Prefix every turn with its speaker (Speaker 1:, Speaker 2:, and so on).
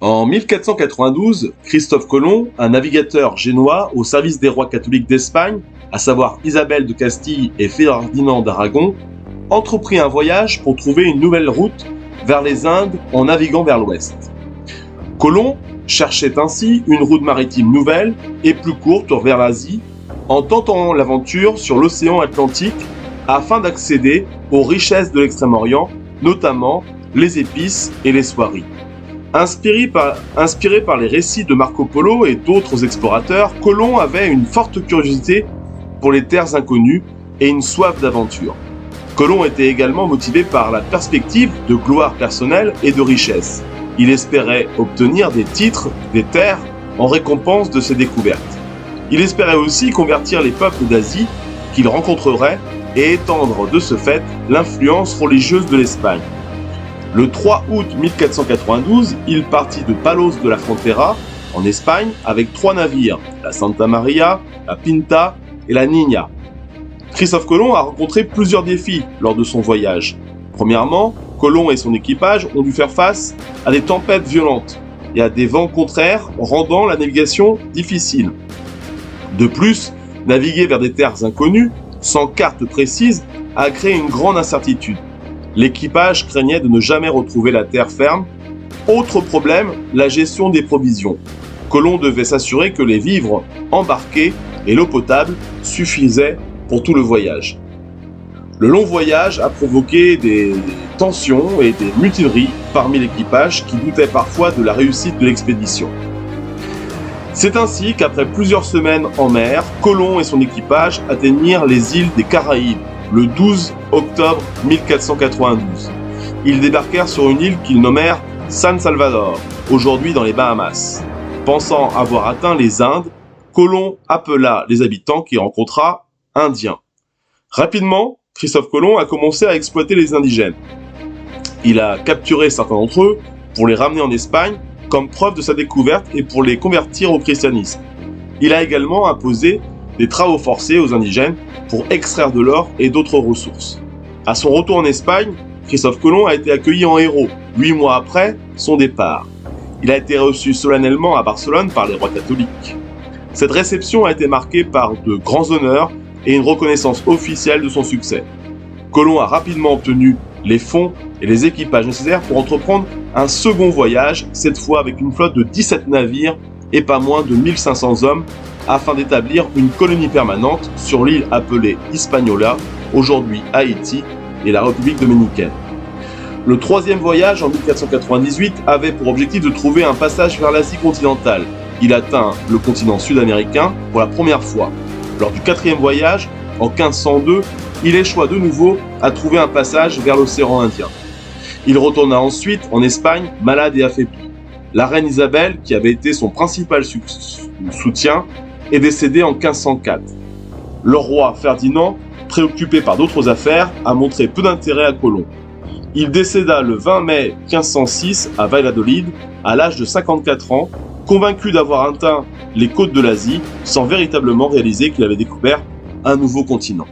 Speaker 1: En 1492, Christophe Colomb, un navigateur génois au service des rois catholiques d'Espagne, à savoir Isabelle de Castille et Ferdinand d'Aragon, entreprit un voyage pour trouver une nouvelle route vers les Indes en naviguant vers l'ouest. Colomb cherchait ainsi une route maritime nouvelle et plus courte vers l'Asie, en tentant l'aventure sur l'océan Atlantique afin d'accéder aux richesses de l'Extrême-Orient, notamment les épices et les soieries. Inspiré par les récits de Marco Polo et d'autres explorateurs, Colomb avait une forte curiosité pour les terres inconnues et une soif d'aventure. Colomb était également motivé par la perspective de gloire personnelle et de richesse. Il espérait obtenir des titres, des terres, en récompense de ses découvertes. Il espérait aussi convertir les peuples d'Asie qu'il rencontrerait et étendre de ce fait l'influence religieuse de l'Espagne. Le 3 août 1492, il partit de Palos de la Frontera, en Espagne, avec 3 navires, la Santa Maria, la Pinta et la Niña. Christophe Colomb a rencontré plusieurs défis lors de son voyage. Premièrement, Colomb et son équipage ont dû faire face à des tempêtes violentes et à des vents contraires, rendant la navigation difficile. De plus, naviguer vers des terres inconnues, sans carte précise, a créé une grande incertitude. L'équipage craignait de ne jamais retrouver la terre ferme. Autre problème, la gestion des provisions. Colomb devait s'assurer que les vivres embarqués et l'eau potable suffisaient pour tout le voyage. Le long voyage a provoqué des tensions et des mutineries parmi l'équipage qui doutait parfois de la réussite de l'expédition. C'est ainsi qu'après plusieurs semaines en mer, Colomb et son équipage atteignirent les îles des Caraïbes le 12 octobre 1492. Ils débarquèrent sur une île qu'ils nommèrent San Salvador, aujourd'hui dans les Bahamas. Pensant avoir atteint les Indes, Colomb appela les habitants qu'il rencontra Indiens. Rapidement, Christophe Colomb a commencé à exploiter les indigènes. Il a capturé certains d'entre eux pour les ramener en Espagne comme preuve de sa découverte et pour les convertir au christianisme. Il a également imposé des travaux forcés aux indigènes pour extraire de l'or et d'autres ressources. À son retour en Espagne, Christophe Colomb a été accueilli en héros 8 mois après son départ. Il a été reçu solennellement à Barcelone par les rois catholiques. Cette réception a été marquée par de grands honneurs et une reconnaissance officielle de son succès. Colomb a rapidement obtenu les fonds et les équipages nécessaires pour entreprendre un second voyage, cette fois avec une flotte de 17 navires et pas moins de 1500 hommes, afin d'établir une colonie permanente sur l'île appelée Hispaniola, aujourd'hui Haïti et la République dominicaine. Le troisième voyage en 1498 avait pour objectif de trouver un passage vers l'Asie continentale. Il atteint le continent sud-américain pour la première fois. Lors du quatrième voyage, en 1502, il échoua de nouveau à trouver un passage vers l'océan Indien. Il retourna ensuite en Espagne, malade et affaibli. La reine Isabelle, qui avait été son principal soutien, est décédée en 1504. Le roi Ferdinand, préoccupé par d'autres affaires, a montré peu d'intérêt à Colomb. Il décéda le 20 mai 1506 à Valladolid, à l'âge de 54 ans, convaincu d'avoir atteint les côtes de l'Asie sans véritablement réaliser qu'il avait découvert un nouveau continent.